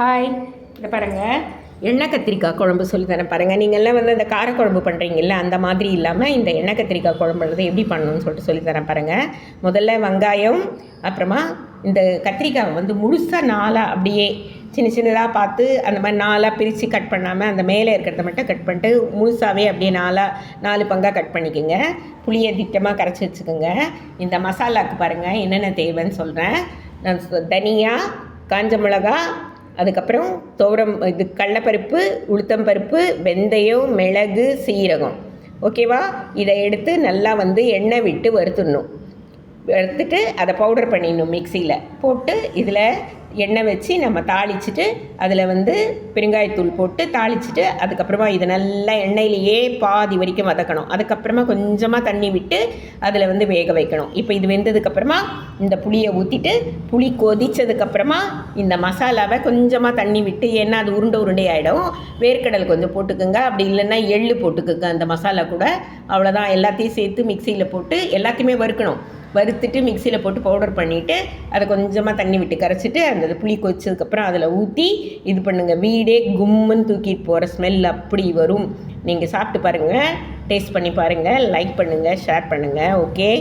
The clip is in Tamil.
ஹாய், இதை பாருங்கள், எண்ணெய் கத்திரிக்காய் குழம்பு சொல்லி தரேன் பாருங்கள். நீங்கள்லாம் அந்த காரக்குழம்பு பண்ணுறீங்கல்ல, அந்த மாதிரி இல்லாமல் இந்த எண்ணெய் கத்திரிக்காய் குழம்புறது எப்படி பண்ணணும்னு சொல்லிட்டு சொல்லித்தரேன் பாருங்கள். முதல்ல வெங்காயம், அப்புறமா இந்த கத்திரிக்காய் முழுசாக நாளாக அப்படியே சின்ன சின்னதாக பார்த்து அந்த மாதிரி நாளாக பிரித்து கட் பண்ணாமல் அந்த மேலே இருக்கிறத மட்டும் கட் பண்ணிட்டு முழுசாகவே அப்படியே 4 பங்காக கட் பண்ணிக்கோங்க. புளியை திட்டமாக கரைச்சி வச்சுக்கோங்க. இந்த மசாலாவுக்கு பாருங்கள் என்னென்ன தேவைன்னு சொல்கிறேன். நான் தனியா, காஞ்ச மிளகா, அதுக்கப்புறம் கடலைப்பருப்பு, உளுத்தம்பருப்பு, வெந்தயம், மிளகு, சீரகம். ஓகேவா? இதை எடுத்து நல்லா எண்ணெய் விட்டு வறுத்துடணும். வறுத்துட்டு அதை பவுடர் பண்ணிடணும். மிக்சியில் போட்டு இதில் எண்ணெய் வச்சு நம்ம தாளிச்சிட்டு அதில் பெருங்காயத்தூள் போட்டு தாளிச்சிட்டு அதுக்கப்புறமா இதை நல்லா எண்ணெயிலேயே பாதி வரைக்கும் வதக்கணும். அதுக்கப்புறமா கொஞ்சமாக தண்ணி விட்டு அதில் வேக வைக்கணும். இப்போ இது வெந்ததுக்கப்புறமா இந்த புளியை ஊற்றிட்டு புளி கொதித்ததுக்கப்புறமா இந்த மசாலாவை கொஞ்சமாக தண்ணி விட்டு, ஏன்னா அது உருண்டை ஆகிடும், வேர்க்கடல் கொஞ்சம் போட்டுக்குங்க. அப்படி இல்லைன்னா எள்ளு போட்டுக்குங்க அந்த மசாலா கூட. அவ்வளோதான். எல்லாத்தையும் சேர்த்து மிக்சியில் போட்டு எல்லாத்தையுமே வறுக்கணும். வறுத்துட்டு மிக்சியில் போட்டு பவுடர் பண்ணிவிட்டு அதை கொஞ்சமாக தண்ணி விட்டு கரைச்சிட்டு அந்த புளி கொதிச்சதுக்கப்புறம் அதில் ஊற்றி இது பண்ணுங்கள். வீடே கும்முன்னு தூக்கிட்டு போகிற ஸ்மெல் அப்படி வரும். நீங்கள் சாப்பிட்டு பாருங்கள், டேஸ்ட் பண்ணி பாருங்கள், லைக் பண்ணுங்கள், ஷேர் பண்ணுங்கள். ஓகே.